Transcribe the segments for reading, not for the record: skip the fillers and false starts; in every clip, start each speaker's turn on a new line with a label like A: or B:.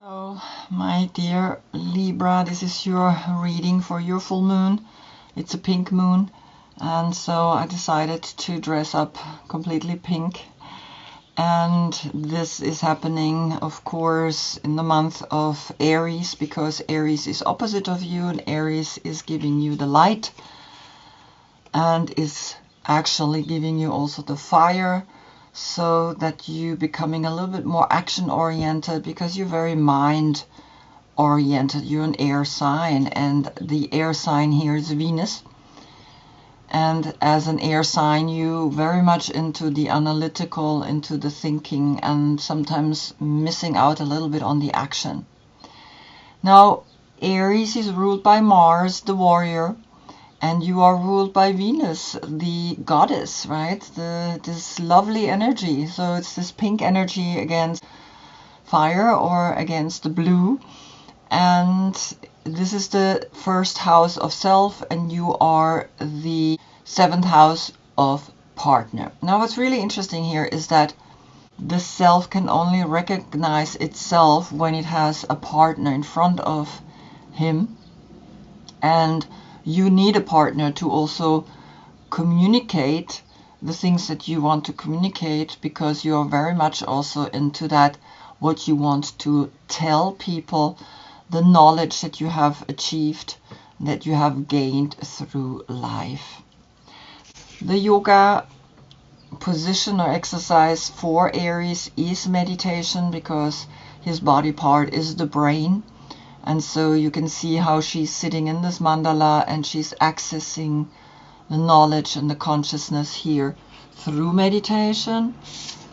A: Oh, my dear Libra, this is your reading for your full moon. It's a pink moon, and so I decided to dress up completely pink. And this is happening, of course, in the month of Aries, because Aries is opposite of you, and Aries is giving you the light and is actually giving you also the fire, so that you becoming a little bit more action oriented, because you're very mind oriented. You're an air sign, and the air sign here is Venus. And as an air sign, you very much into the analytical, into the thinking, and sometimes missing out a little bit on the action. Now, Aries is ruled by Mars, the warrior, and you are ruled by Venus, the goddess, right? This lovely energy. So it's this pink energy against fire or against the blue. And this is the first house of self, and you are the seventh house of partner. Now, what's really interesting here is that the self can only recognize itself when it has a partner in front of him. And you need a partner to also communicate the things that you want to communicate, because you are very much also into that, what you want to tell people, the knowledge that you have achieved, that you have gained through life. The yoga position or exercise for Aries is meditation, because his body part is the brain. And so you can see how she's sitting in this mandala, and she's accessing the knowledge and the consciousness here through meditation.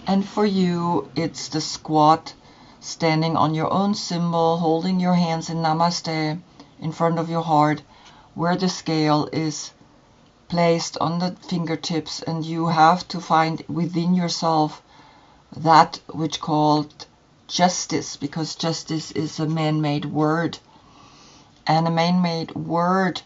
A: And for you, it's the squat, standing on your own symbol, holding your hands in namaste in front of your heart, where the scale is placed on the fingertips, and you have to find within yourself that which called justice, because justice is a man-made word, and a man-made word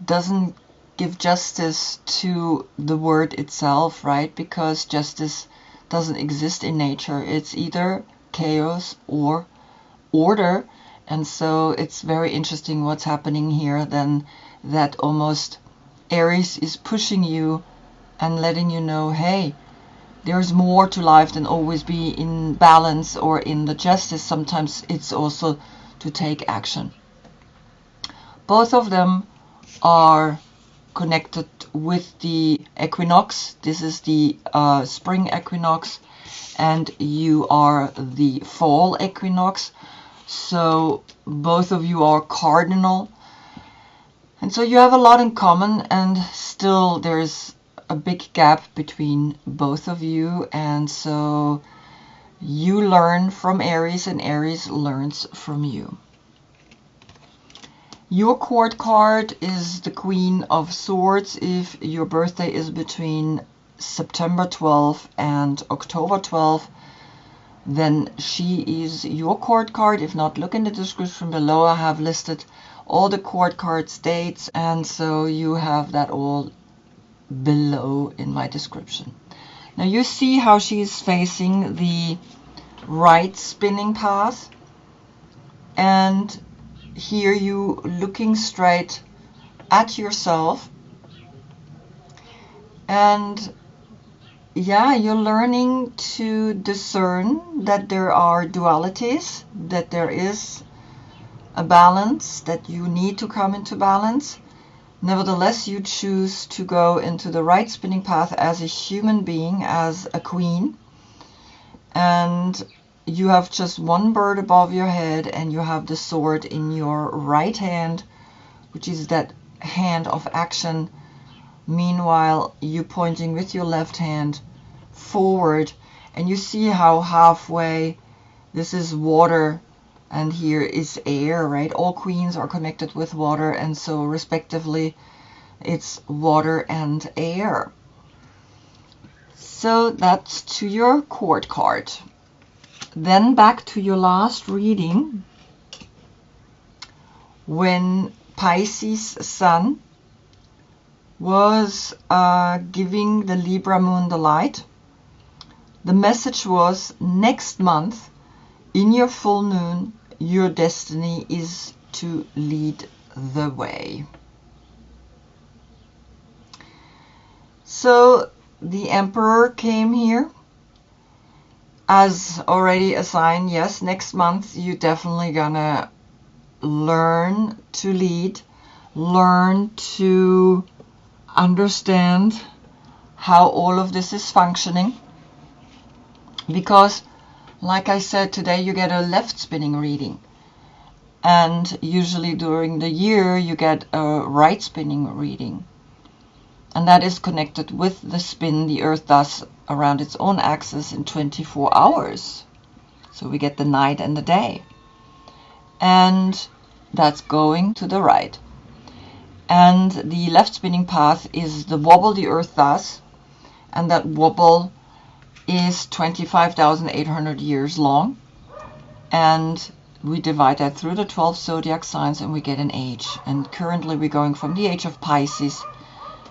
A: doesn't give justice to the word itself, right? Because justice doesn't exist in nature. It's either chaos or order. And so it's very interesting what's happening here, then, that almost Aries is pushing you and letting you know, hey, there's more to life than always be in balance or in the justice. Sometimes it's also to take action. Both of them are connected with the equinox. This is the spring equinox, and you are the fall equinox. So both of you are cardinal. And so you have a lot in common, and still there's a big gap between both of you. And so you learn from Aries, and Aries learns from you. Your court card is the Queen of Swords. If your birthday is between September 12th and October 12th, then she is your court card. If not, look in the description below. I have listed all the court cards dates, and so you have that all below in my description. Now you see how she is facing the right spinning path, and here you looking straight at yourself, and yeah, you're learning to discern that there are dualities, that there is a balance, that you need to come into balance. Nevertheless, you choose to go into the right spinning path as a human being, as a queen. And you have just one bird above your head, and you have the sword in your right hand, which is that hand of action. Meanwhile, you pointing with your left hand forward, and you see how halfway this is water and here is air, right? All queens are connected with water, and so respectively it's water and air. So that's to your court card. Then back to your last reading, when Pisces Sun was giving the Libra moon the light. The message was, next month in your full moon, your destiny is to lead the way. So the Emperor came here as already a sign. Yes, next month you're definitely gonna learn to lead, learn to understand how all of this is functioning, because like I said, today you get a left spinning reading, and usually during the year you get a right spinning reading, and that is connected with the spin the Earth does around its own axis in 24 hours. So we get the night and the day, and that's going to the right. And the left spinning path is the wobble the Earth does, and that wobble is 25,800 years long, and we divide that through the 12 zodiac signs and we get an age. And currently we're going from the age of Pisces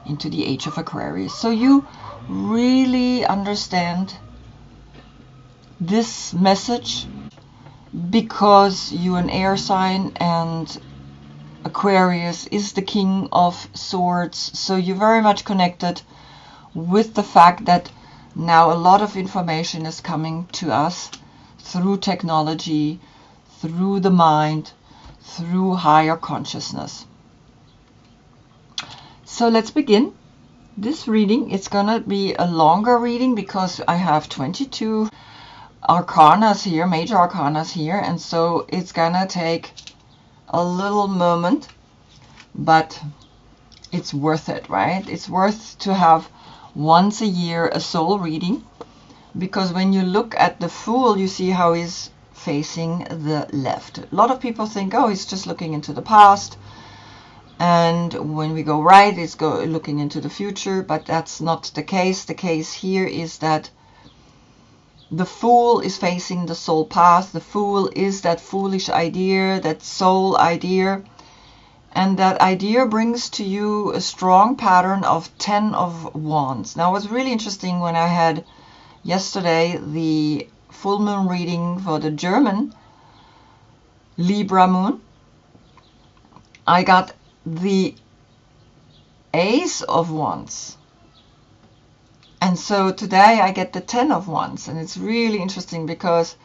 A: into the age of Aquarius. So you really understand this message because you're an air sign, and Aquarius is the king of swords. So you're very much connected with the fact that now a lot of information is coming to us through technology, through the mind, through higher consciousness. So let's begin this reading. It's gonna be a longer reading because I have 22 arcanas here, major arcanas here, and so it's gonna take a little moment, but it's worth it, right? It's worth to have once a year a soul reading, because when you look at the Fool, you see how he's facing the left. A lot of people think, oh, he's just looking into the past, and when we go right, it's looking into the future, but that's not the case. The case here is that the Fool is facing the soul path. The Fool is that foolish idea, that soul idea, and that idea brings to you a strong pattern of 10 of Wands. Now, it was really interesting when I had yesterday the full moon reading for the German Libra moon. I got the Ace of Wands. And so today I get the 10 of Wands, and it's really interesting because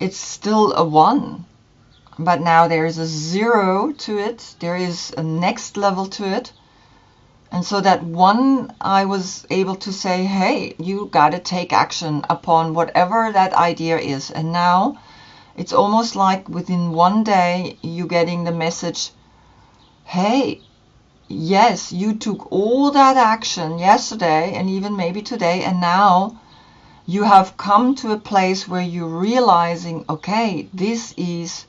A: it's still a 1, but now there is a 0 to it. There is a next level to it. And so that 1, I was able to say, hey, you got to take action upon whatever that idea is. And now it's almost like within one day you're getting the message, hey, yes, you took all that action yesterday and even maybe today, and now you have come to a place where you're realizing, okay, this is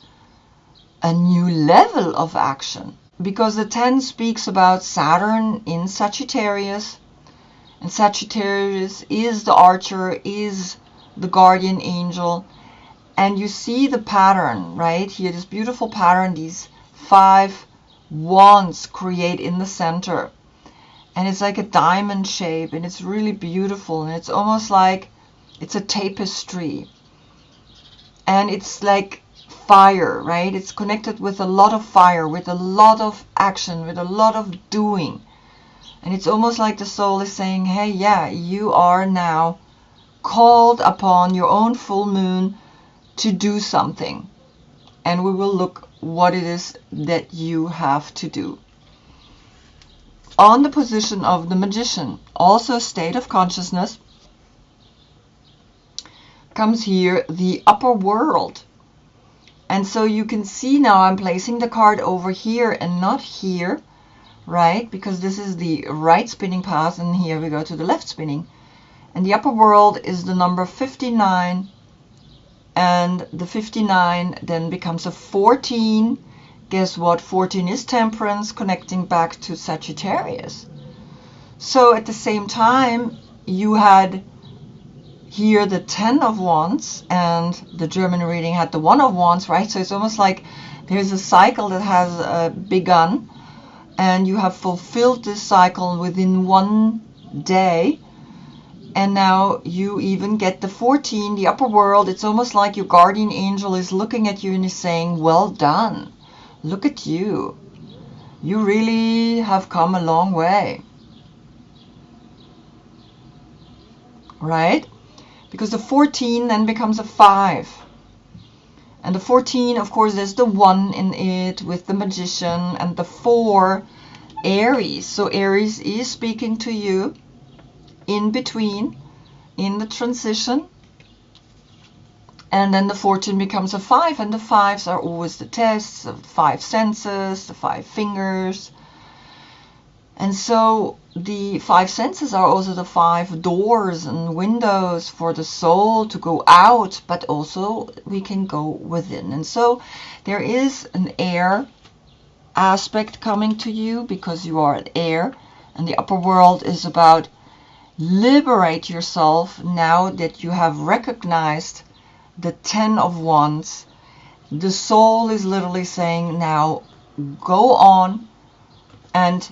A: a new level of action. Because the 10 speaks about Saturn in Sagittarius, and Sagittarius is the archer, is the guardian angel, and you see the pattern right here, this beautiful pattern, these 5 wands create in the center, and it's like a diamond shape, and it's really beautiful, and it's almost like it's a tapestry, and it's like fire, right? It's connected with a lot of fire, with a lot of action, with a lot of doing, and it's almost like the soul is saying, hey, yeah, you are now called upon your own full moon to do something, and we will look what it is that you have to do. On the position of the Magician, also state of consciousness, comes here the upper world. And so you can see now I'm placing the card over here and not here, right? Because this is the right spinning path, and here we go to the left spinning. And the upper world is the number 59, and the 59 then becomes a 14. Guess what? 14 is temperance, connecting back to Sagittarius. So at the same time, you had here the 10 of Wands, and the German reading had the 1 of Wands, right? So it's almost like there's a cycle that has begun, and you have fulfilled this cycle within one day. And now you even get the 14, the upper world. It's almost like your guardian angel is looking at you and is saying, well done. Look at you. You really have come a long way. Right? Because the 14 then becomes a 5. And the 14, of course, there's the 1 in it with the magician, and the 4, Aries. So Aries is speaking to you in between, in the transition. And then the 14 becomes a 5, and the 5s are always the tests, the 5 senses, the 5 fingers. And so the 5 senses are also the 5 doors and windows for the soul to go out, but also we can go within. And so there is an air aspect coming to you because you are an air, and the upper world is about liberate yourself now that you have recognized the 10 of Wands. The soul is literally saying, now go on and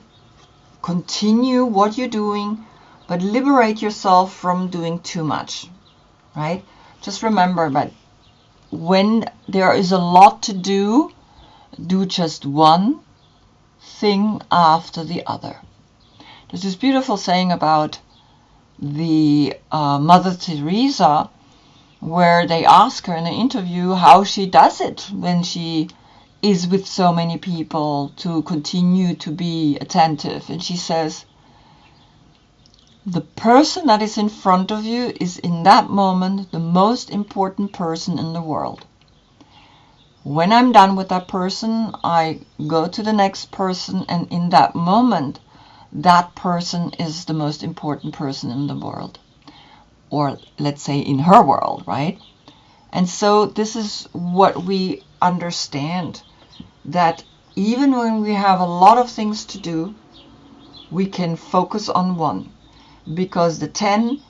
A: continue what you're doing, but liberate yourself from doing too much, right? Just remember that when there is a lot to do, do just one thing after the other. There's this beautiful saying about the Mother Teresa, where they ask her in an interview how she does it when she is with so many people to continue to be attentive. And she says, the person that is in front of you is in that moment the most important person in the world. When I'm done with that person, I go to the next person, and in that moment, that person is the most important person in the world. Or let's say in her world, right? And so this is what we understand, that even when we have a lot of things to do, we can focus on one, because the 10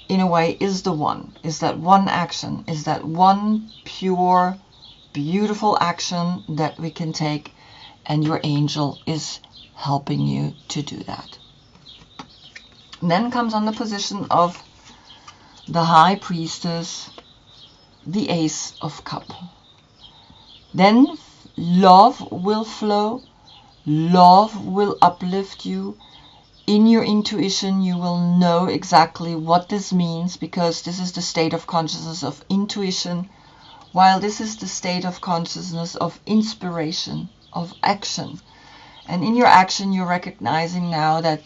A: in a way is the one, is that one action, is that one pure, beautiful action that we can take, and your angel is helping you to do that. And then comes on the position of the High Priestess, the Ace of Cups. Then love will flow, love will uplift you. In your intuition, you will know exactly what this means, because this is the state of consciousness of intuition, while this is the state of consciousness of inspiration, of action. And in your action, you're recognizing now that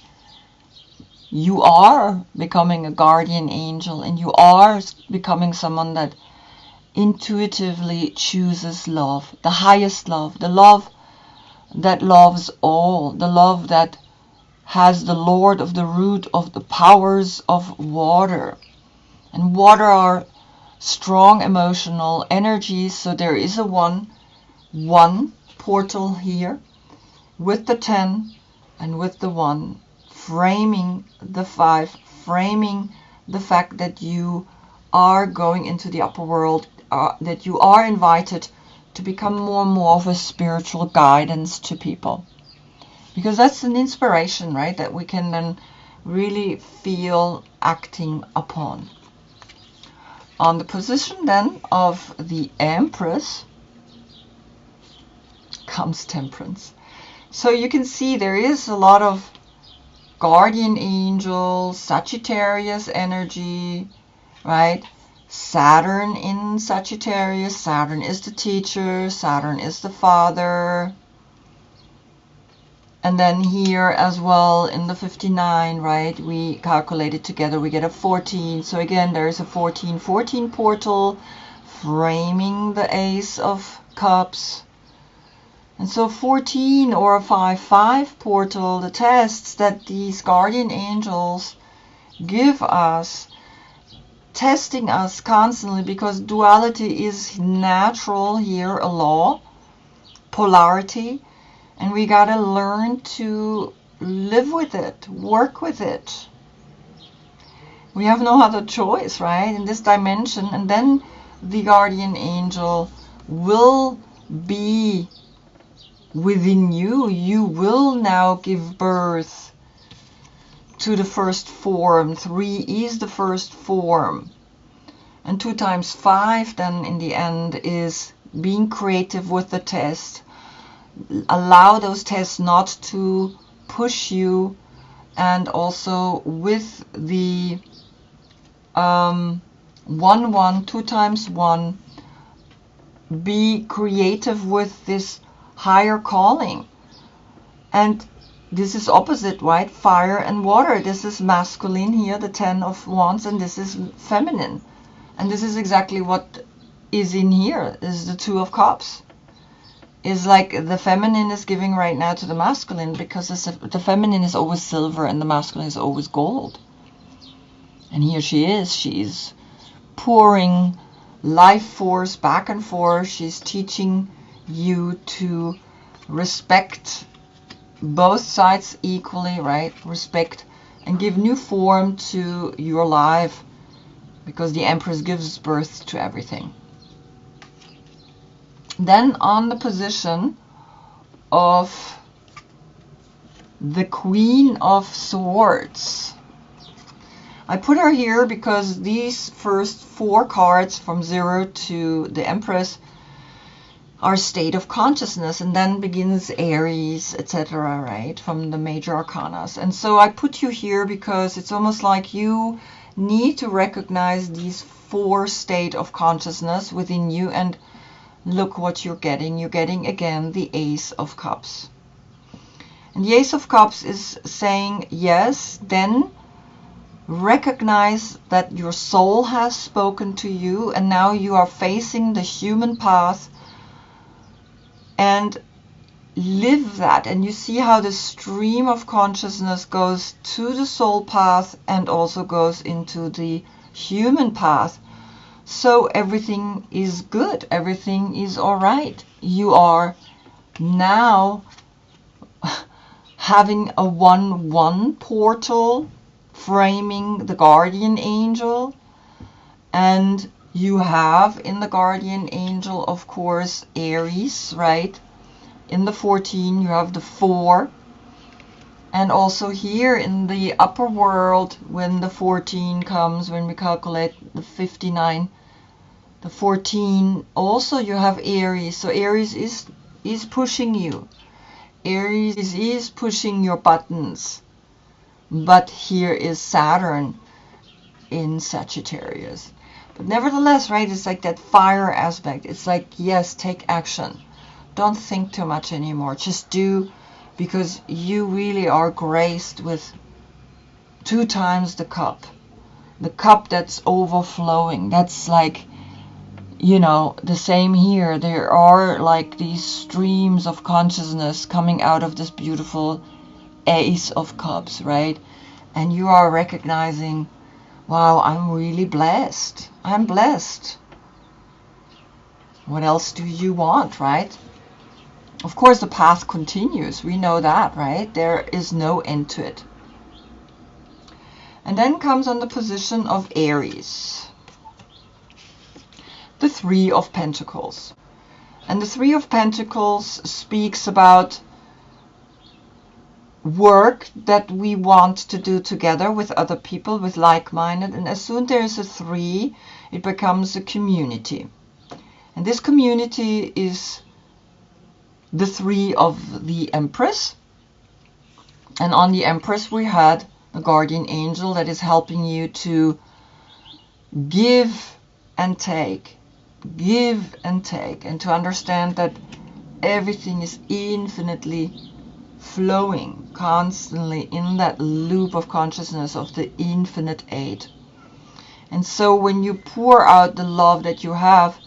A: you are becoming a guardian angel, and you are becoming someone that intuitively chooses love, the highest love, the love that loves all, the love that has the Lord of the root of the powers of water. And water are strong emotional energies, so there is a one portal here with the 10 and with the 1, framing the 5, framing the fact that you are going into the upper world, that you are invited to become more and more of a spiritual guidance to people. Because that's an inspiration, right, that we can then really feel acting upon. On the position then of the Empress comes Temperance. So you can see there is a lot of guardian angel, Sagittarius energy, right? Saturn in Sagittarius. Saturn is the teacher, Saturn is the father. And then here as well in the 59, right, we calculate it together, we get a 14. So again, there is a 14 portal framing the Ace of Cups. And so 14 or a 5-5 portal, the tests that these guardian angels give us, testing us constantly, because duality is natural here, a law, polarity. And we got to learn to live with it, work with it. We have no other choice, right, in this dimension. And then the guardian angel will be within you. You will now give birth to the first form. 3 is the first form. And 2 times 5 then in the end is being creative with the test. Allow those tests not to push you, and also with the 1 1, 2 times 1, be creative with this higher calling. And this is opposite, right? Fire and water. This is masculine here, the 10 of Wands, and this is feminine. And this is exactly what is in here, is the 2 of Cups. Is like the feminine is giving right now to the masculine, because the feminine is always silver and the masculine is always gold. And here she's pouring life force back and forth. She's teaching you to respect both sides equally, right? Respect and give new form to your life, because the Empress gives birth to everything. Then on the position of the Queen of Swords, I put her here because these first 4 cards from 0 to the Empress are state of consciousness, and then begins Aries, etc., right, from the major arcanas. And so I put you here because it's almost like you need to recognize these 4 state of consciousness within you, and look what you're getting. You're getting again the Ace of Cups. And the Ace of Cups is saying, yes, then recognize that your soul has spoken to you, and now you are facing the human path, and live that. And you see how the stream of consciousness goes to the soul path and also goes into the human path. So everything is good, everything is all right. You are now having a 1-1 portal framing the guardian angel, and you have in the guardian angel, of course, Aries, right? In the 14 you have the 4, and also here in the upper world, when the 14 comes, when we calculate the 59, the 14, also you have Aries. So Aries is pushing you. Aries is pushing your buttons. But here is Saturn in Sagittarius. But nevertheless, right, it's like that fire aspect. It's like, yes, take action. Don't think too much anymore. Just do, because you really are graced with 2 times the cup. The cup that's overflowing. That's like, you know, the same here. There are like these streams of consciousness coming out of this beautiful Ace of Cups, right? And you are recognizing, wow, I'm really blessed. I'm blessed. What else do you want, right? Of course, the path continues. We know that, right? There is no end to it. And then comes on the position of Aries, the 3 of Pentacles. And the 3 of Pentacles speaks about work that we want to do together with other people, with like-minded, and as soon there is a 3, it becomes a community. And this community is the 3 of the Empress, and on the Empress we had a guardian angel that is helping you to give and take, and to understand that everything is infinitely flowing constantly in that loop of consciousness of the infinite 8. And so when you pour out the love that you have,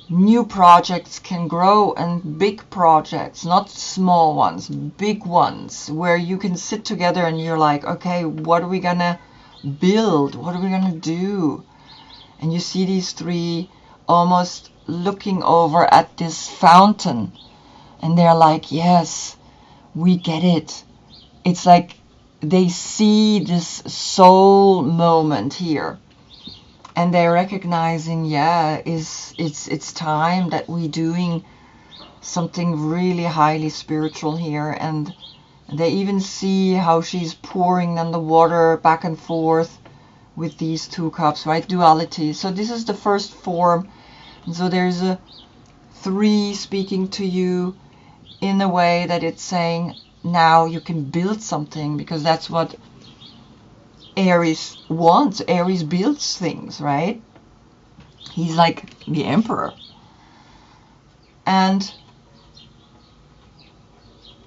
A: new projects can grow, and big projects, not small ones, big ones, where you can sit together and you're like, okay, what are we gonna build? What are we gonna do? And you see these 3 almost looking over at this fountain, and they're like, yes, we get it. It's like they see this soul moment here, and they're recognizing, yeah, it's time that we're doing something really highly spiritual here, and They even see how she's pouring then the water back and forth with these 2 cups, right? Duality. So this is the first form. And so there's a 3 speaking to you in a way that it's saying, now you can build something, because that's what Aries wants. Aries builds things, right? He's like the emperor. And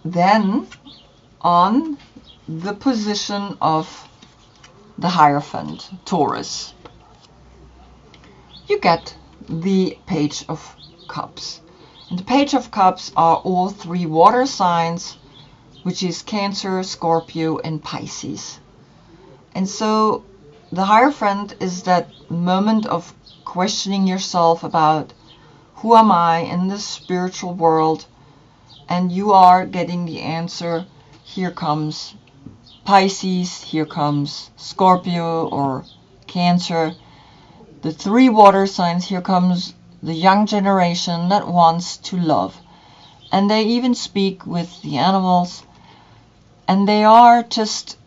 A: then on the position of the Hierophant, Taurus, you get the Page of Cups. And the Page of Cups are all 3 water signs, which is Cancer, Scorpio, and Pisces. And so the Hierophant is that moment of questioning yourself about, who am I in this spiritual world? And you are getting the answer. Here comes Pisces, here comes Scorpio or Cancer. The 3 water signs, here comes the young generation that wants to love. And they even speak with the animals. And they are just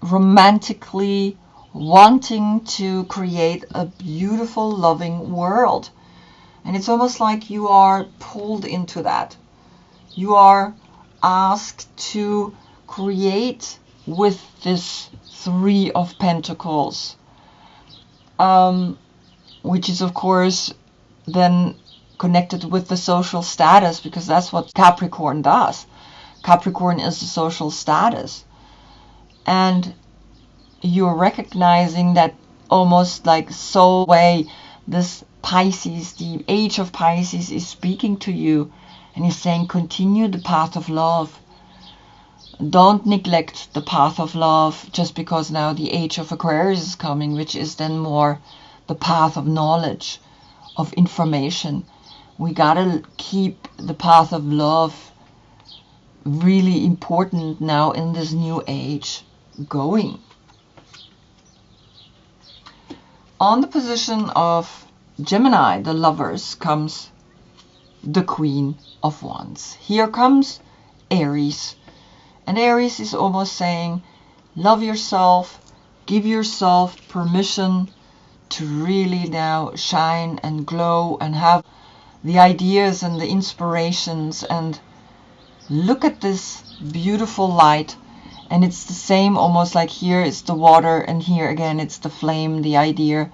A: romantically wanting to create a beautiful, loving world. And it's almost like you are pulled into that. You are asked to create with this 3 of Pentacles, which is of course then connected with the social status, because that's what Capricorn does. Capricorn is the social status. And you're recognizing that almost like soul way, this Pisces, the age of Pisces, is speaking to you and is saying, continue the path of love. Don't neglect the path of love just because now the age of Aquarius is coming, which is then more the path of knowledge, of information. We gotta keep the path of love really important now in this new age going. On the position of Gemini, the Lovers, comes the Queen of Wands. Here comes Aries. And Aries is almost saying, love yourself, give yourself permission to really now shine and glow and have the ideas and the inspirations, and look at this beautiful light. And it's the same, almost like here it's the water and here again it's the flame, the idea.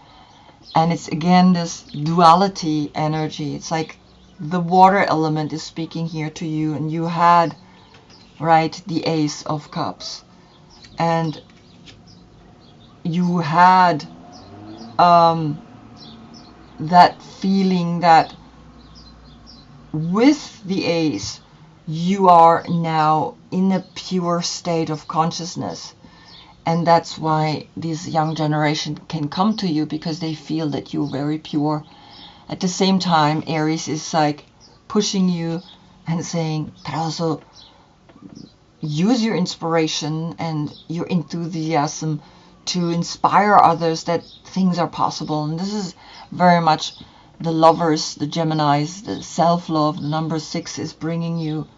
A: And it's again this duality energy. It's like the water element is speaking here to you, and you had, right, the Ace of Cups. And you had that feeling that with the Ace, you are now in a pure state of consciousness. And that's why this young generation can come to you, because they feel that you're very pure. At the same time, Aries is like pushing you and saying, but also use your inspiration and your enthusiasm to inspire others that things are possible. And this is very much the Lovers, the Geminis, the self-love. The number 6 is bringing you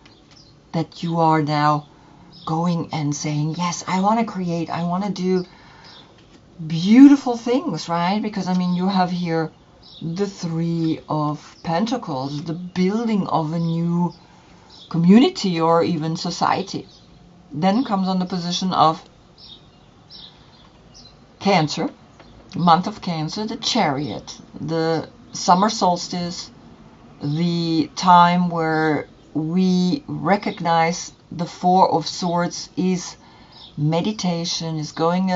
A: that you are now going and saying, yes, I want to create, I want to do beautiful things, right? Because I mean, you have here the 3 of Pentacles, the building of a new community or even society. Then comes on the position of Cancer, month of Cancer, the Chariot, the summer solstice, the time where we recognize the 4 of Swords is meditation, is going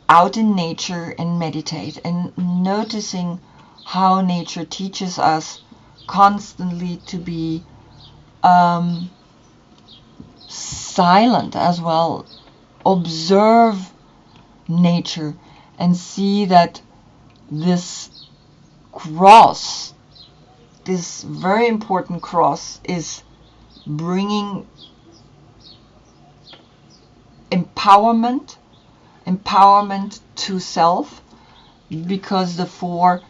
A: out in nature and meditate, and noticing how nature teaches us constantly to be silent as well. Observe nature and see that this cross, this very important cross, is bringing empowerment to self, because the 4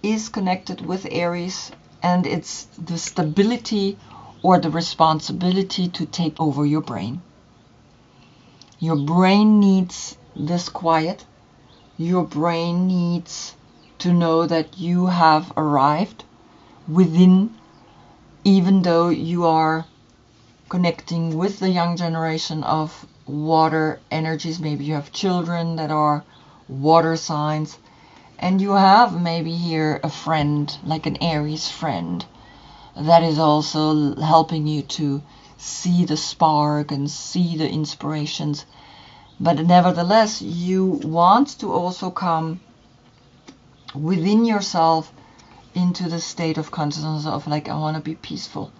A: is connected with Aries, and it's the stability or the responsibility to take over your brain. Your brain needs this quiet. Your brain needs to know that you have arrived within, even though you are connecting with the young generation of water energies. Maybe you have children that are water signs, and you have maybe here a friend, like an Aries friend, that is also helping you to see the spark and see the inspirations. But nevertheless, you want to also come within yourself into the state of consciousness of like, I want to be peaceful,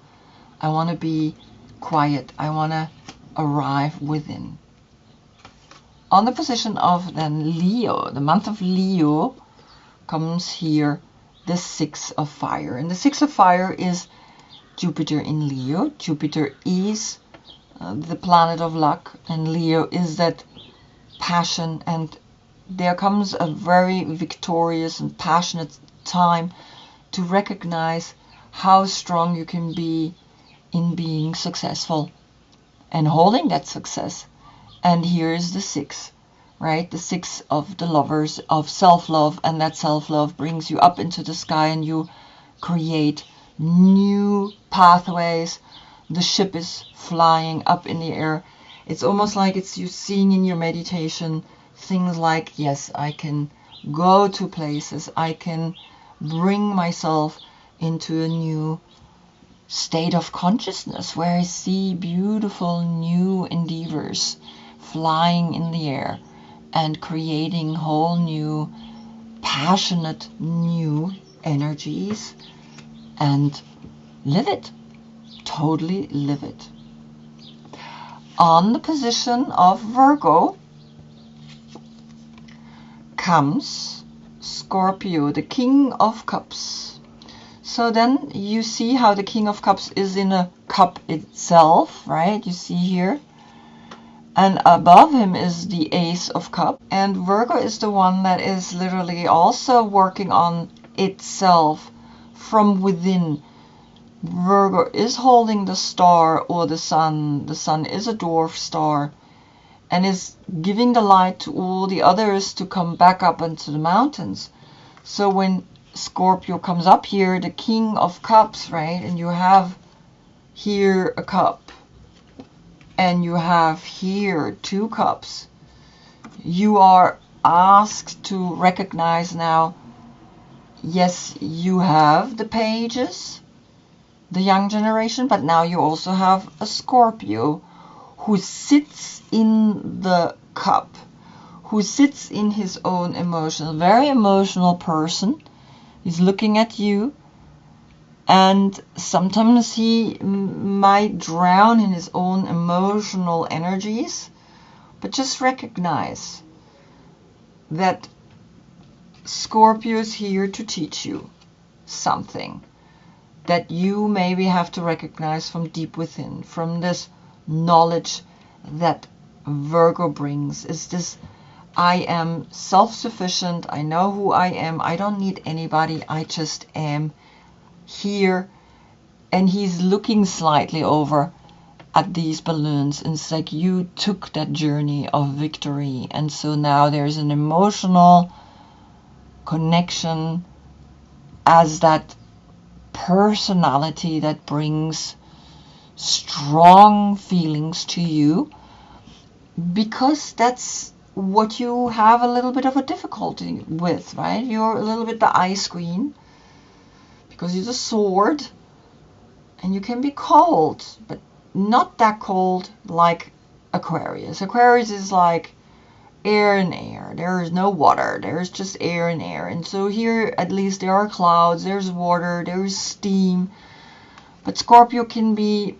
A: I want to be quiet, I want to arrive within. On the position of then Leo, the month of Leo, comes here the Six of Fire. And the Six of Fire is Jupiter in Leo. Jupiter is the planet of luck, and Leo is that passion, and there comes a very victorious and passionate time to recognize how strong you can be in being successful and holding that success. And here is the six, right? The six of the lovers, of self-love, and that self-love brings you up into the sky and you create new pathways. The ship is flying up in the air. It's almost like it's you seeing in your meditation things like, yes, I can go to places, I can bring myself into a new state of consciousness where I see beautiful new endeavors flying in the air and creating whole new passionate new energies, and live it, totally live it. On the position of Virgo comes Scorpio, the King of Cups. So then you see how the King of Cups is in a cup itself, right? You see here. And above him is the Ace of Cups. And Virgo is the one that is literally also working on itself from within. Virgo is holding the star or the sun. The sun is a dwarf star and is giving the light to all the others to come back up into the mountains. So when Scorpio comes up here, the King of Cups, right? And you have here a cup and you have here two cups. You are asked to recognize now, yes, you have the pages, the young generation, but now you also have a Scorpio who sits in the cup, who sits in his own emotion, very emotional person. He's looking at you, and sometimes he might drown in his own emotional energies, but just recognize that Scorpio is here to teach you something that you maybe have to recognize from deep within, from this knowledge that Virgo brings. Is this, I am self-sufficient, I know who I am, I don't need anybody, I just am here. And he's looking slightly over at these balloons, and it's like you took that journey of victory, and so now there's an emotional connection as that personality that brings strong feelings to you, because that's what you have a little bit of a difficulty with, right? You're a little bit the ice queen because you're the sword, and you can be cold, but not that cold like Aquarius. Aquarius is like air and air. There is no water. There's just air and air. And so here at least there are clouds, there's water, there's steam. But Scorpio can be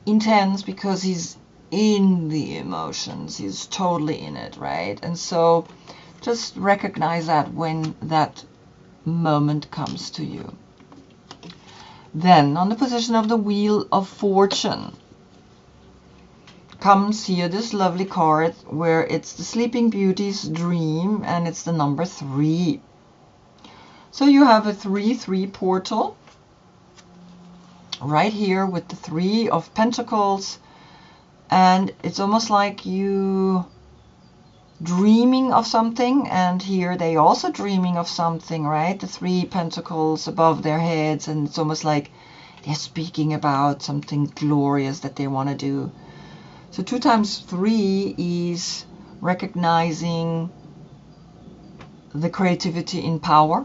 A: intense because he's in the emotions. He's totally in it, right? And so just recognize that when that moment comes to you. Then on the position of the Wheel of Fortune comes here this lovely card where it's the Sleeping Beauty's dream, and it's the number 3. So you have a 3-3 portal, right here with the Three of Pentacles. And it's almost like you dreaming of something, and here they also dreaming of something, right? The Three Pentacles above their heads, and it's almost like they're speaking about something glorious that they want to do. So 2 times 3 is recognizing the creativity in power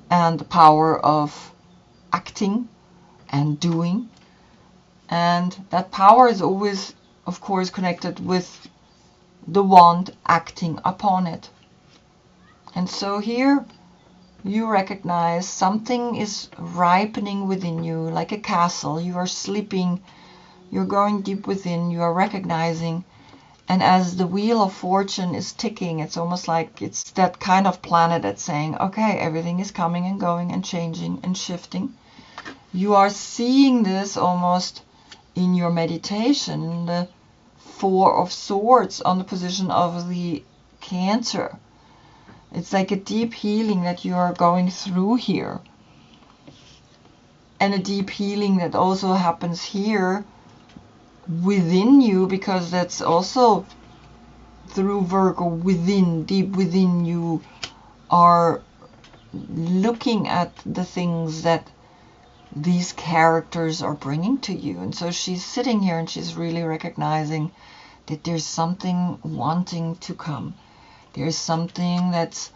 A: and the power of acting and doing. And that power is always, of course, connected with the wand acting upon it. And so here you recognize something is ripening within you, like a castle. You are sleeping, you're going deep within, you are recognizing. And as the wheel of fortune is ticking, it's almost like it's that kind of planet that's saying, okay, everything is coming and going and changing and shifting. You are seeing this almost in your meditation, the Four of Swords on the position of the Cancer. It's like a deep healing that you are going through here. And a deep healing that also happens here within you, because that's also through Virgo within, deep within you are looking at the things that these characters are bringing to you. And so she's sitting here and she's really recognizing that there's something wanting to come. There's something that's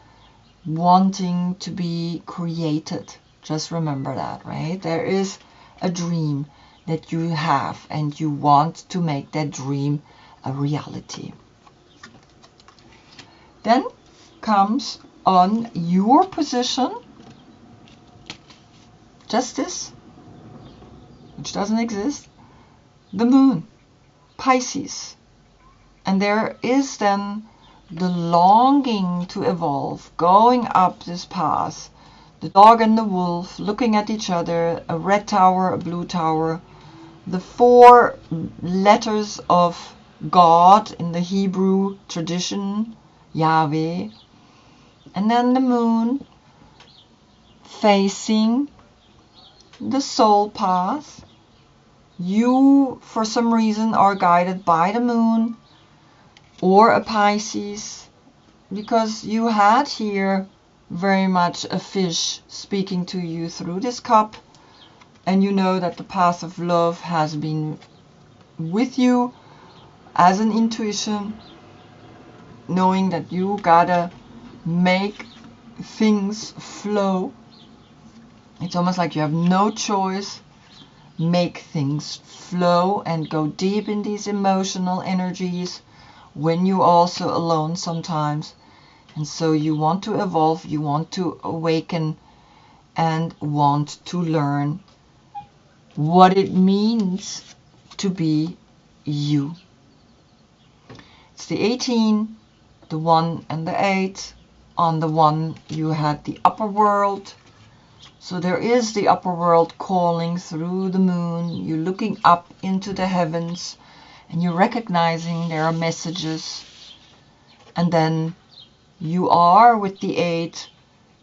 A: wanting to be created. Just remember that, right? There is a dream that you have and you want to make that dream a reality. Then comes on your position Justice, which doesn't exist, the Moon, Pisces. And there is then the longing to evolve, going up this path, the dog and the wolf looking at each other, a red tower, a blue tower, the 4 letters of God in the Hebrew tradition, Yahweh, and then the moon facing the soul path. You, for some reason, are guided by the moon or a Pisces, because you had here very much a fish speaking to you through this cup, and you know that the path of love has been with you as an intuition, knowing that you gotta make things flow. It's almost like you have no choice. Make things flow and go deep in these emotional energies when you're also alone sometimes. And so you want to evolve, you want to awaken, and want to learn what it means to be you. It's the 18, the 1 and the 8. On the 1 you had the upper world. So there is the upper world calling through the moon. You're looking up into the heavens and you're recognizing there are messages. And then you are with the 8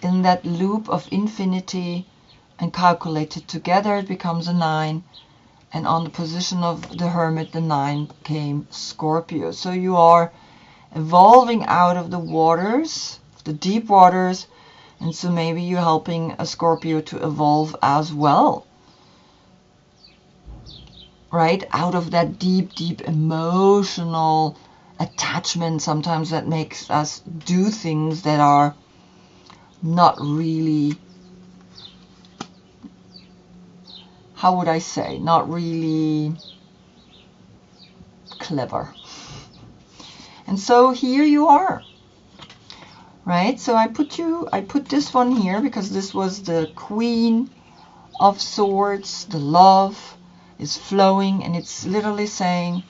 A: in that loop of infinity, and calculated together it becomes a 9. And on the position of the Hermit, the 9 came Scorpio. So you are evolving out of the waters, the deep waters. And so maybe you're helping a Scorpio to evolve as well, right? Out of that deep, deep emotional attachment sometimes that makes us do things that are not really, how would I say, not really clever. And so here you are. Right, so I put this one here because this was the Queen of Swords. The love is flowing, and it's literally saying,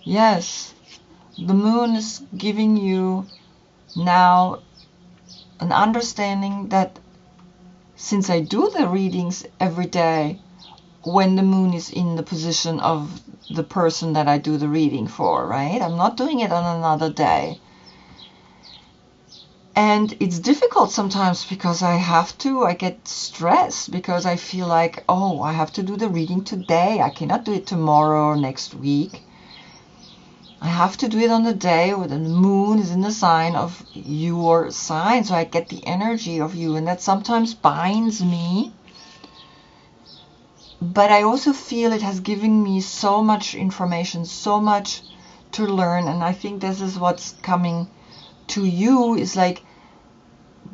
A: yes, the moon is giving you now an understanding that since I do the readings every day when the moon is in the position of the person that I do the reading for, right? I'm not doing it on another day. And it's difficult sometimes because I get stressed because I feel like, oh, I have to do the reading today. I cannot do it tomorrow or next week. I have to do it on the day where the moon is in the sign of your sign. So I get the energy of you, and that sometimes binds me. But I also feel it has given me so much information, so much to learn. And I think this is what's coming to you, is like,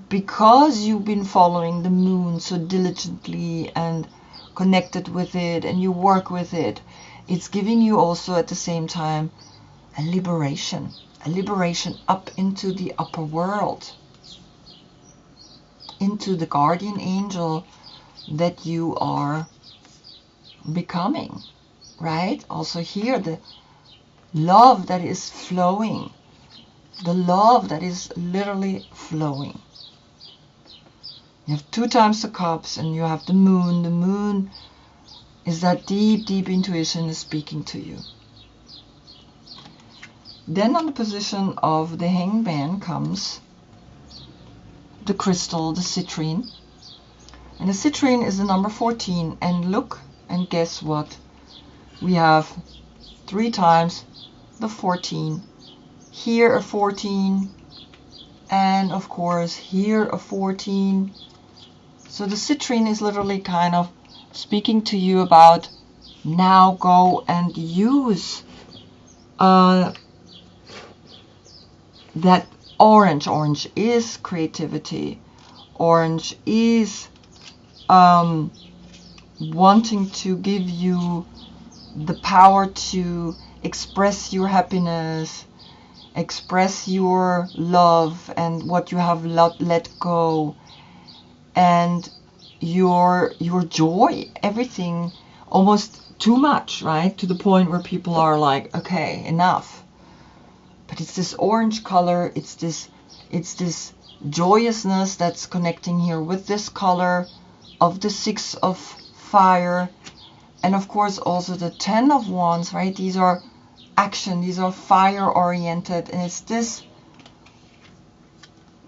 A: because you've been following the moon so diligently and connected with it and you work with it, it's giving you also at the same time a liberation up into the upper world, into the guardian angel that you are becoming, right? Also here, the love that is flowing, the love that is literally flowing. You have 2 times the cups and you have the moon. The moon is that deep, deep intuition is speaking to you. Then on the position of the hangman comes the crystal, the citrine. And the citrine is the number 14. And look and guess what? We have 3 times the 14. Here a 14. And of course here a 14. So the citrine is literally kind of speaking to you about, now go and use that orange. Orange is creativity. Orange is wanting to give you the power to express your happiness, express your love and what you have let go, and your joy, everything, almost too much, right? To the point where people are like, okay, enough. But it's this orange color, it's this joyousness that's connecting here with this color of the 6 of fire, and of course also the 10 of wands, right? These are action, these are fire oriented, and it's this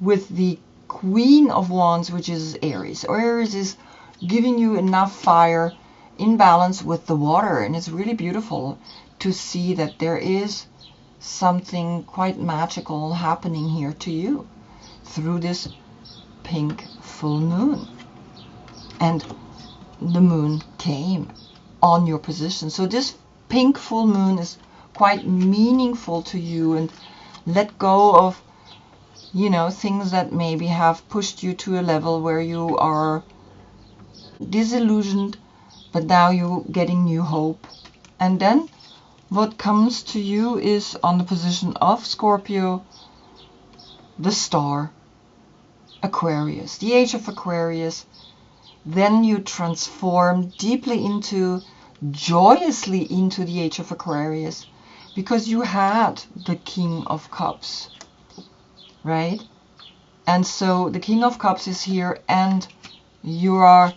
A: with the Queen of Wands, which is Aries. Aries is giving you enough fire in balance with the water, and it's really beautiful to see that there is something quite magical happening here to you through this pink full moon. And the moon came on your position. So this pink full moon is quite meaningful to you, and let go of, you know, things that maybe have pushed you to a level where you are disillusioned, but now you're getting new hope. And then what comes to you is on the position of Scorpio, the star, Aquarius, the age of Aquarius. Then you transform deeply into, joyously into the age of Aquarius, because you had the King of Cups, right? And so the King of Cups is here, and you are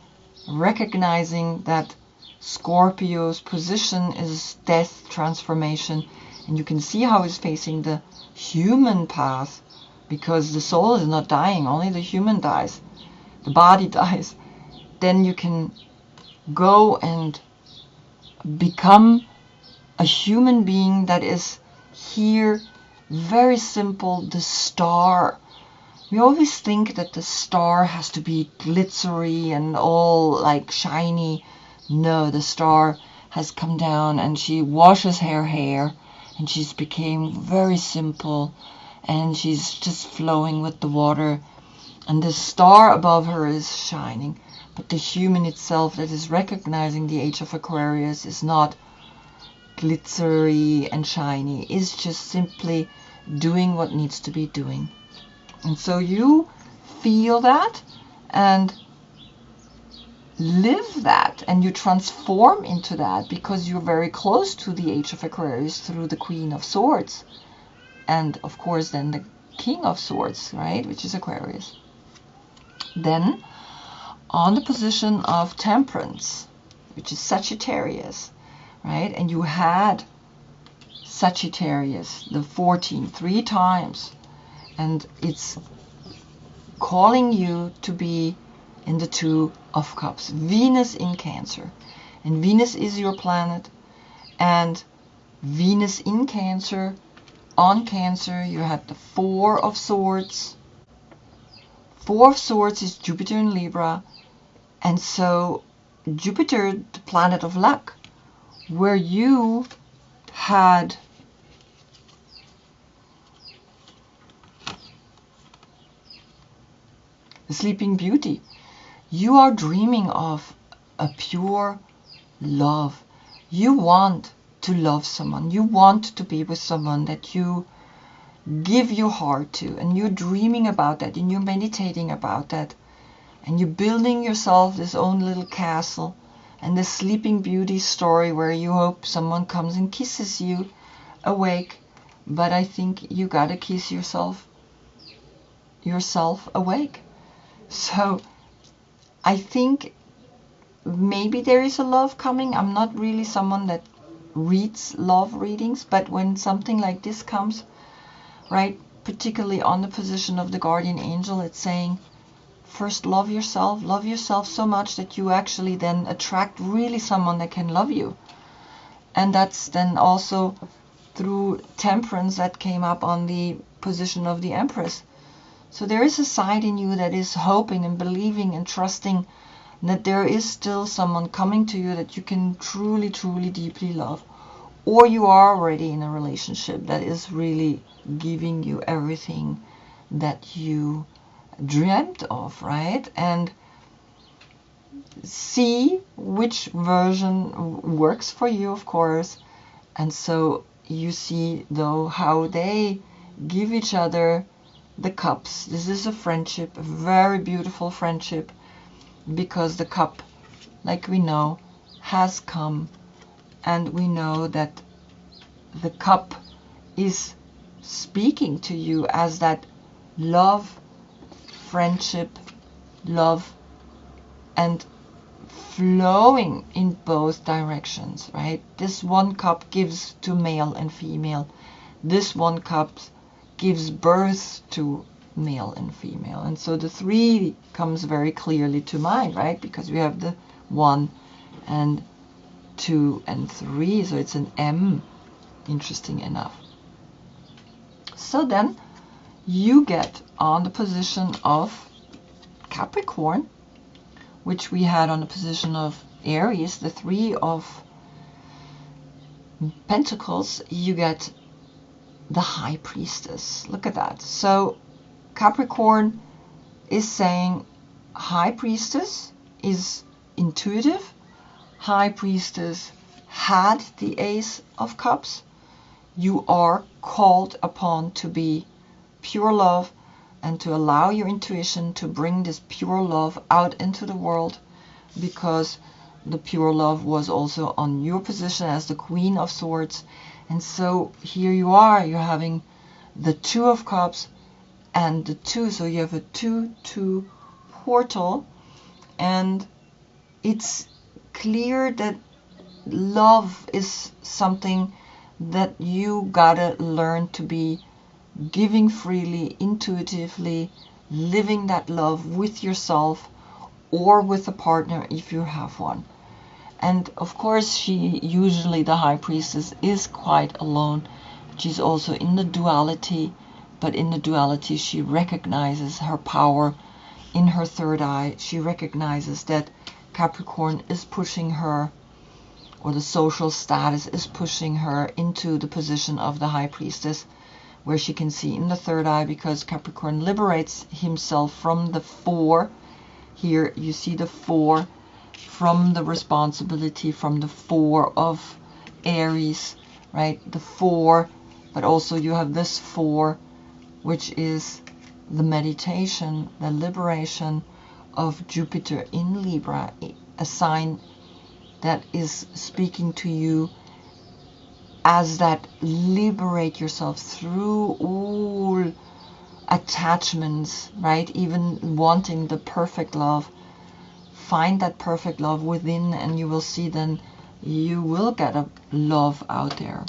A: recognizing that Scorpio's position is death, transformation, and you can see how it's facing the human path, because the soul is not dying, only the human dies, the body dies. Then you can go and become a human being that is here, very simple, the star. We always think that the star has to be glittery and all like shiny. No, the star has come down and she washes her hair and she's became very simple, and she's just flowing with the water, and the star above her is shining. But the human itself that is recognizing the age of Aquarius is not glittery and shiny, is just simply doing what needs to be doing. And so you feel that and live that, and you transform into that, because you're very close to the age of Aquarius through the Queen of Swords, and of course then the King of Swords, right, which is Aquarius. Then on the position of Temperance, which is Sagittarius, right, and you had Sagittarius, the 14, 3 times, and it's calling you to be in the Two of Cups. Venus in Cancer. And Venus is your planet. And Venus in Cancer, on Cancer, you have the Four of Swords. Four of Swords is Jupiter in Libra. And so Jupiter, the planet of luck, where you had the Sleeping Beauty. You are dreaming of a pure love. You want to love someone. You want to be with someone that you give your heart to. And you're dreaming about that. And you're meditating about that. And you're building yourself this own little castle. And the Sleeping Beauty story where you hope someone comes and kisses you awake. But I think you gotta kiss yourself awake. So I think maybe there is a love coming. I'm not really someone that reads love readings, but when something like this comes, right, particularly on the position of the guardian angel, it's saying, first love yourself so much that you actually then attract really someone that can love you. And that's then also through temperance that came up on the position of the Empress. So there is a side in you that is hoping and believing and trusting that there is still someone coming to you that you can truly, truly, deeply love. Or you are already in a relationship that is really giving you everything that you dreamt of, right? And see which version works for you, of course. And so you see, though, how they give each other the cups. This is a friendship, a very beautiful friendship, because the cup, like we know, has come, and we know that the cup is speaking to you as that love, friendship, love, and flowing in both directions, right? This one cup gives to male and female. This one cup gives birth to male and female. And so the three comes very clearly to mind, right? Because we have the 1 and 2 and 3, so it's an M, interesting enough. So then you get on the position of Capricorn, which we had on the position of Aries, the 3 of Pentacles. You get the High Priestess. Look at that. So Capricorn is saying High Priestess is intuitive. High Priestess had the Ace of Cups. You are called upon to be pure love and to allow your intuition to bring this pure love out into the world, because the pure love was also on your position as the Queen of Swords. And so here you are, you're having the 2 of Cups and the 2, so you have a 2-2 portal, and it's clear that love is something that you gotta learn to be giving freely, intuitively, living that love with yourself or with a partner if you have one. And of course, she usually, the High Priestess, is quite alone. She's also in the duality, but in the duality she recognizes her power in her third eye. She recognizes that Capricorn is pushing her, or the social status is pushing her into the position of the High Priestess, where she can see in the third eye, because Capricorn liberates himself from the 4. Here you see the 4, from the responsibility, from the 4 of Aries, right? The 4, but also you have this 4, which is the meditation, the liberation of Jupiter in Libra, a sign that is speaking to you as that liberate yourself through all attachments, right? Even wanting the perfect love. Find that perfect love within, and you will see then you will get a love out there.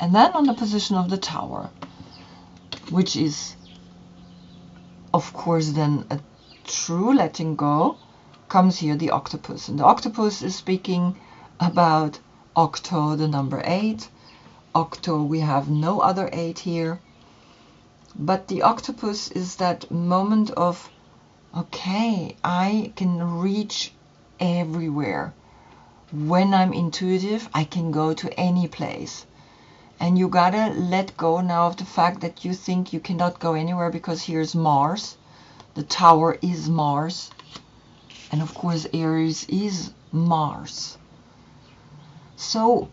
A: And then on the position of the Tower, which is of course, then a true letting go comes here, the octopus. And the octopus is speaking about octo, the number 8. Octo, we have no other 8 here. But the octopus is that moment of, okay, I can reach everywhere. When I'm intuitive, I can go to any place. And you gotta let go now of the fact that you think you cannot go anywhere, because here's Mars. The tower is Mars. And of course, Aries is Mars. So,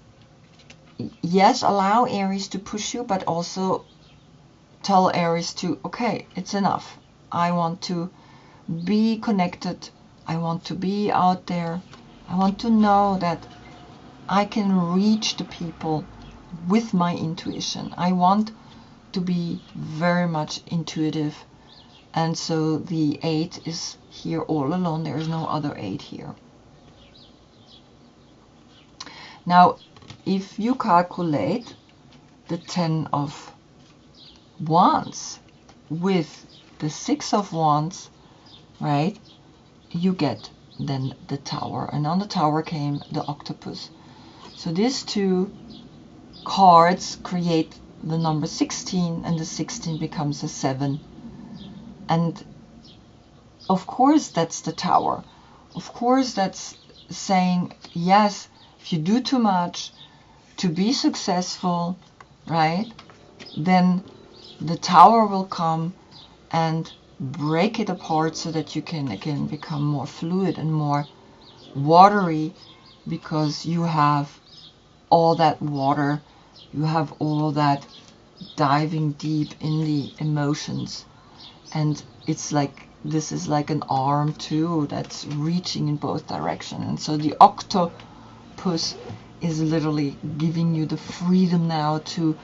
A: yes, allow Aries to push you, but also tell Aries to, okay, it's enough. I want to be connected. I want to be out there. I want to know that I can reach the people with my intuition. I want to be very much intuitive. And so the 8 is here all alone. There is no other 8 here. Now, if you calculate the 10 of Wands with the 6 of Wands, right, you get then the Tower. And on the Tower came the Octopus. So these two cards create the number 16, and the 16 becomes a 7. And of course that's the Tower. Of course that's saying, yes, if you do too much to be successful, right, then the Tower will come and break it apart so that you can again become more fluid and more watery, because you have all that water, you have all that diving deep in the emotions. And it's like, this is like an arm too that's reaching in both directions. And so the octopus is literally giving you the freedom now to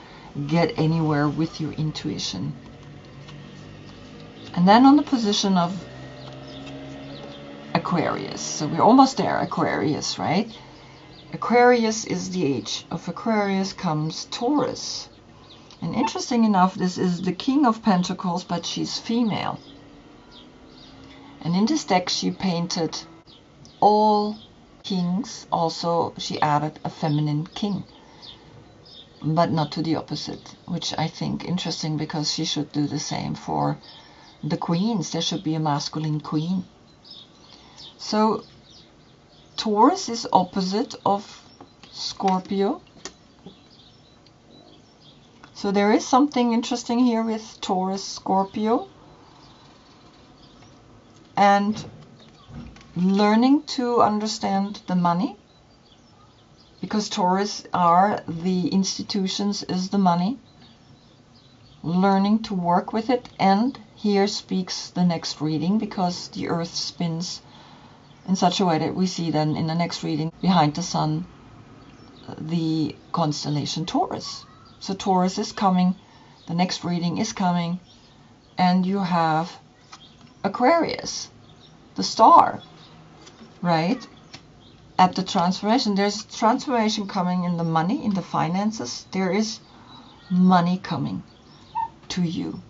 A: get anywhere with your intuition. And then on the position of Aquarius, so we're almost there, Aquarius, right? Aquarius is the age of Aquarius comes Taurus. And interesting enough, this is the King of Pentacles, but she's female. And in this deck she painted all kings. Also she added a feminine king, but not to the opposite, which I think interesting, because she should do the same for the queens. There should be a masculine queen. So Taurus is opposite of Scorpio. So there is something interesting here with Taurus, Scorpio. And learning to understand the money, because Taurus are the institutions, is the money. Learning to work with it. And here speaks the next reading, because the earth spins in such a way that we see then in the next reading behind the sun the constellation Taurus. So Taurus is coming, the next reading is coming, and you have Aquarius, the star, right? At the transformation, there's transformation coming in the money, in the finances. There is money coming to you.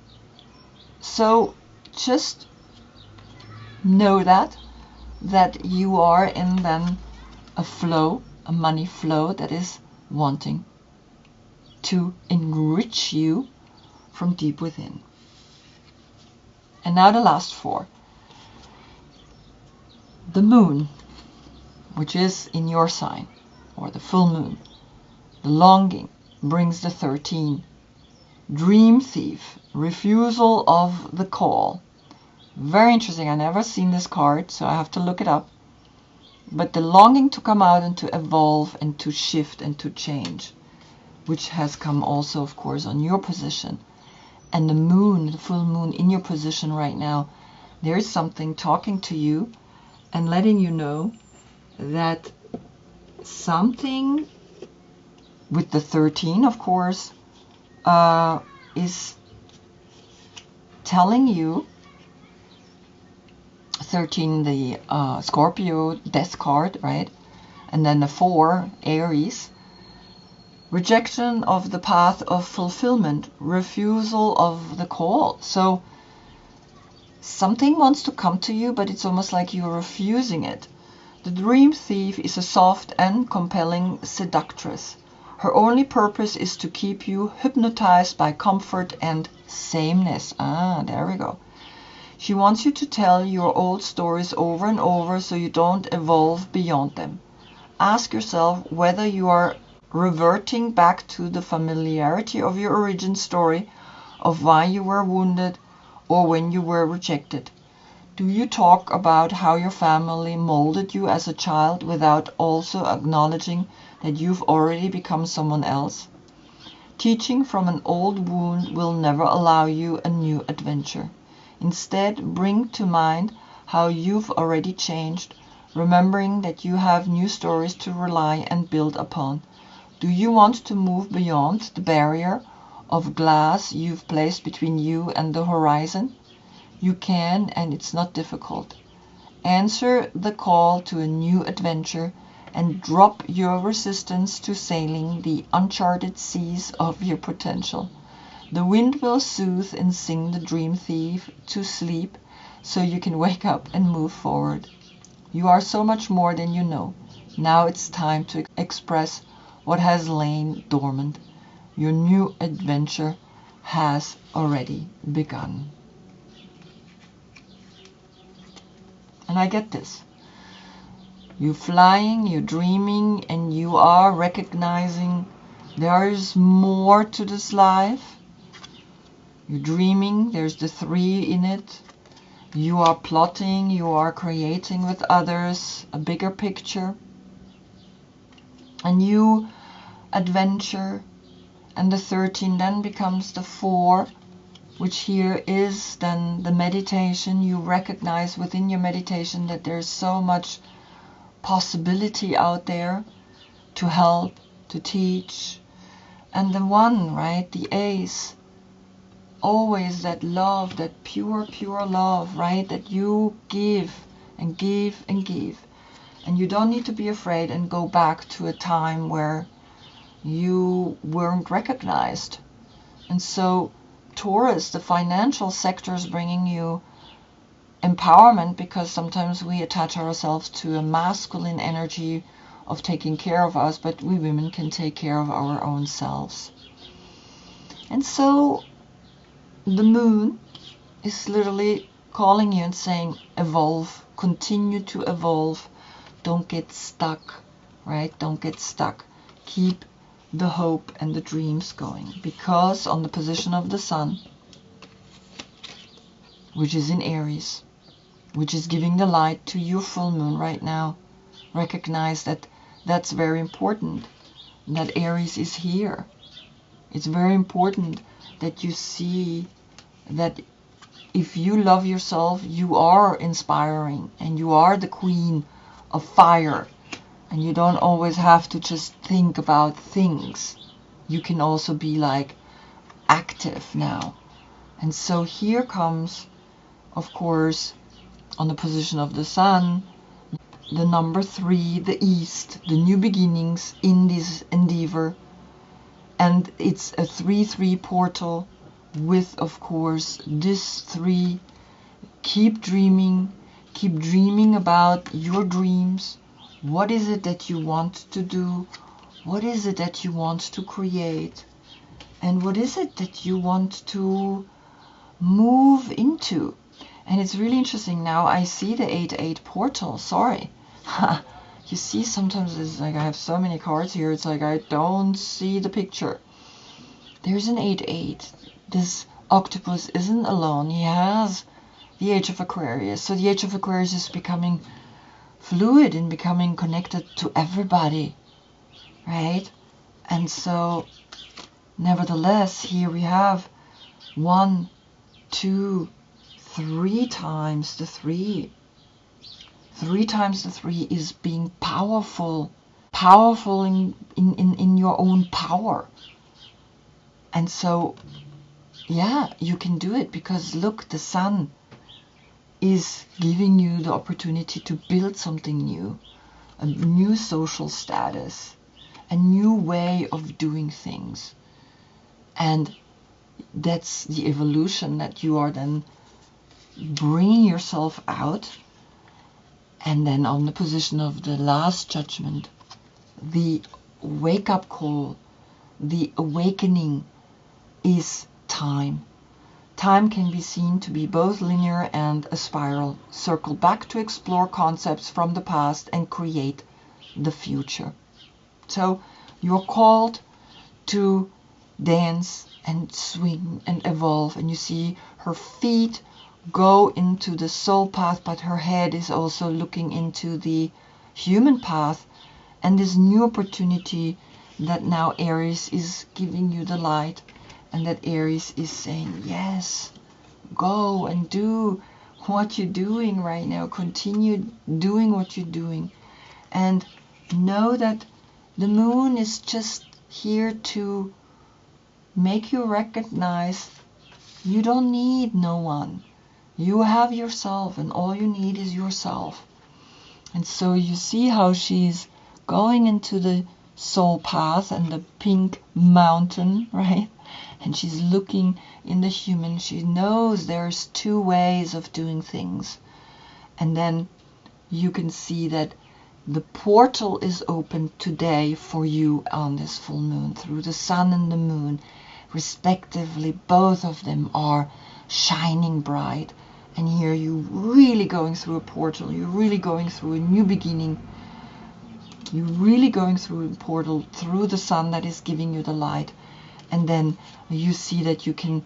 A: So just know that you are in then a flow, a money flow that is wanting to enrich you from deep within. And now the last 4. The moon, which is in your sign, or the full moon. The longing brings the 13. Dream thief, refusal of the call. Very interesting. I never seen this card, so I have to look it up. But the longing to come out and to evolve and to shift and to change, which has come also, of course, on your position. And the moon, the full moon in your position right now, there is something talking to you and letting you know that something with the 13, of course, is telling you, 13, the Scorpio death card, right? And then the 4, Aries, rejection of the path of fulfillment, refusal of the call. So Something wants to come to you, but it's almost like you're refusing it. The dream thief is a soft and compelling seductress. Her only purpose is to keep you hypnotized by comfort and sameness. Ah, there we go. She wants you to tell your old stories over and over so you don't evolve beyond them. Ask yourself whether you are reverting back to the familiarity of your origin story of why you were wounded or when you were rejected. Do you talk about how your family molded you as a child without also acknowledging that you've already become someone else? Teaching from an old wound will never allow you a new adventure. Instead, bring to mind how you've already changed, remembering that you have new stories to rely and build upon. Do you want to move beyond the barrier of glass you've placed between you and the horizon? You can, and it's not difficult. Answer the call to a new adventure and drop your resistance to sailing the uncharted seas of your potential. The wind will soothe and sing the dream thief to sleep so you can wake up and move forward. You are so much more than you know. Now it's time to express what has lain dormant. Your new adventure has already begun. And I get this. You're flying, you're dreaming, and you are recognizing there is more to this life. You're dreaming, there's the 3 in it. You are plotting, you are creating with others a bigger picture. A new adventure. And the 13 then becomes the 4, which here is then the meditation. You recognize within your meditation that there's so much possibility out there to help, to teach. And the 1, right, the Ace, always that love, that pure, pure love, right, that you give and give and give. And you don't need to be afraid and go back to a time where you weren't recognized. And so Taurus, the financial sector, is bringing you empowerment, because sometimes we attach ourselves to a masculine energy of taking care of us, but we women can take care of our own selves. And so the moon is literally calling you and saying, evolve, continue to evolve, don't get stuck, right? Don't get stuck. Keep the hope and the dreams going, because on the position of the sun, which is in Aries, which is giving the light to your full moon right now, recognize that that's very important, that Aries is here. It's very important that you see that if you love yourself, you are inspiring and you are the queen of fire. And you don't always have to just think about things. You can also be like active now. And so here comes, of course, on the position of the sun, the number 3, the East, the new beginnings in this endeavor. And it's a 3-3 portal with, of course, this 3. Keep dreaming about your dreams. What is it that you want to do? What is it that you want to create? And what is it that you want to move into? And it's really interesting. Now I see the 8-8 portal. Sorry. You see, sometimes it's like I have so many cards here. It's like I don't see the picture. There's an 8-8. This octopus isn't alone. He has the Age of Aquarius. So the Age of Aquarius is becoming fluid and becoming connected to everybody, right? And so nevertheless, here we have 1, 2, 3 times the 3. 3 times the 3 is being powerful in your own power. And so yeah, you can do it, because look, the sun is giving you the opportunity to build something new, a new social status, a new way of doing things. And that's the evolution that you are then bringing yourself out. And then on the position of the last judgment, the wake-up call, the awakening is time. Time can be seen to be both linear and a spiral. Circle back to explore concepts from the past and create the future. So you're called to dance and swing and evolve, and you see her feet go into the soul path, but her head is also looking into the human path, and this new opportunity that now Aries is giving you the light, and that Aries is saying, yes, go and do what you're doing right now, continue doing what you're doing, and know that the moon is just here to make you recognize you don't need no one. You have yourself, and all you need is yourself. And so you see how she's going into the soul path and the pink mountain, right? And she's looking in the human. She knows there's two ways of doing things. And then you can see that the portal is open today for you on this full moon through the sun and the moon. Respectively, both of them are shining bright. And here you're really going through a portal. You're really going through a new beginning. You're really going through a portal through the sun that is giving you the light. And then you see that you can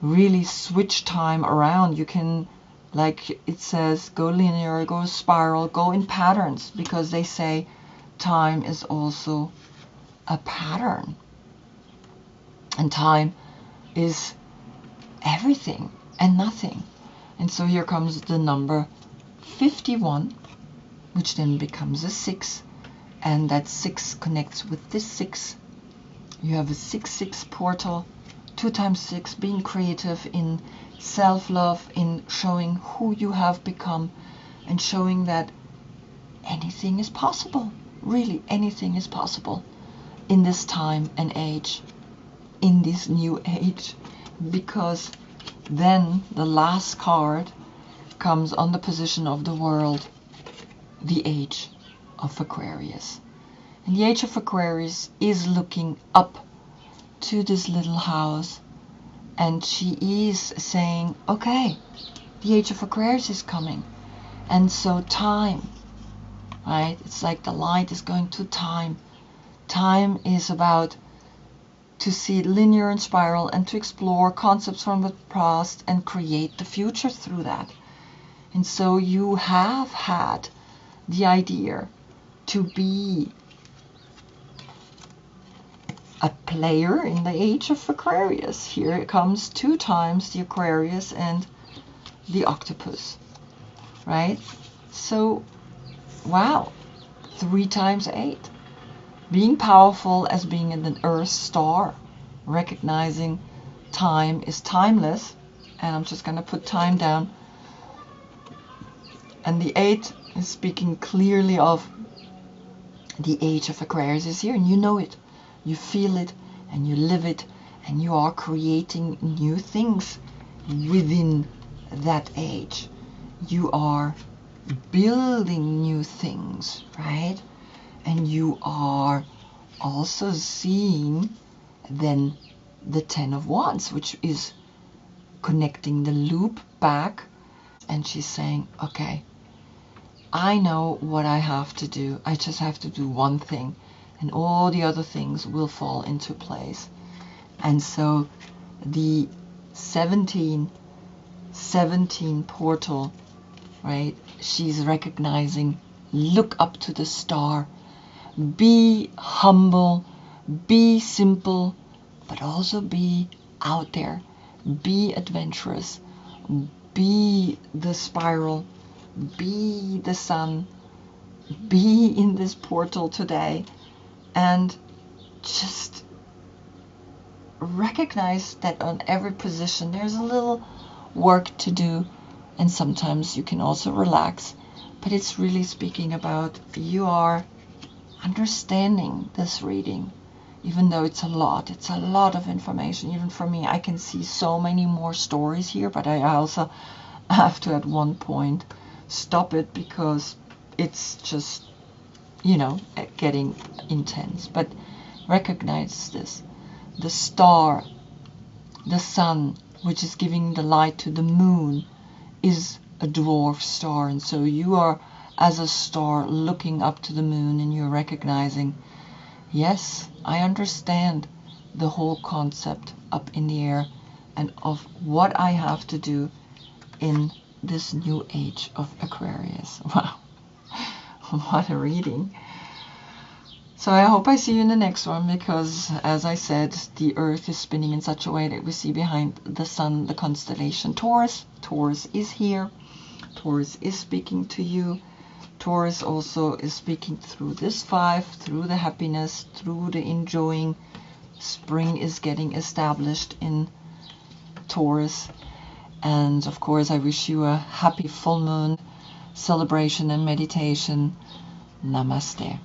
A: really switch time around. You can, like it says, go linear, go spiral, go in patterns, because they say time is also a pattern. And time is everything and nothing. And so here comes the number 51, which then becomes a 6. And that 6 connects with this 6. You have a 6-6 portal, 2 times 6, being creative in self-love, in showing who you have become, and showing that anything is possible. Really, anything is possible in this time and age, in this new age, because then the last card comes on the position of the world, the age of Aquarius. And the age of Aquarius is looking up to this little house, and she is saying, okay, the age of Aquarius is coming. And so time, right? It's like the light is going to time. Time is about to see linear and spiral, and to explore concepts from the past and create the future through that. And so you have had the idea to be a player in the age of Aquarius. Here it comes 2 times the Aquarius and the octopus, right? So, wow, 3 times 8. Being powerful as being an earth star, recognizing time is timeless, and I'm just going to put time down. And the 8 is speaking clearly of the age of Aquarius is here, and you know it, you feel it, and you live it, and you are creating new things within that age. You are building new things, right? And you are also seeing then the 10 of Wands, which is connecting the loop back. And she's saying, okay, I know what I have to do. I just have to do one thing, and all the other things will fall into place. And so the 17 portal, right? She's recognizing, look up to the star. Be humble, be simple, but also be out there. Be adventurous, be the spiral, be the sun, be in this portal today, and just recognize that on every position there's a little work to do, and sometimes you can also relax. But it's really speaking about you are understanding this reading, even though it's a lot of information. Even for me, I can see so many more stories here, but I also have to at one point stop it because it's just, you know, getting intense. But recognize this. The star, the sun, which is giving the light to the moon, is a dwarf star. And so you are, as a star, looking up to the moon, and you're recognizing, yes, I understand the whole concept up in the air and of what I have to do in this new age of Aquarius. Wow, what a reading. So I hope I see you in the next one, because as I said, the earth is spinning in such a way that we see behind the sun the constellation Taurus. Taurus is here. Taurus is speaking to you. Taurus also is speaking through this 5, through the happiness, through the enjoying. Spring is getting established in Taurus. And of course, I wish you a happy full moon celebration and meditation. Namaste.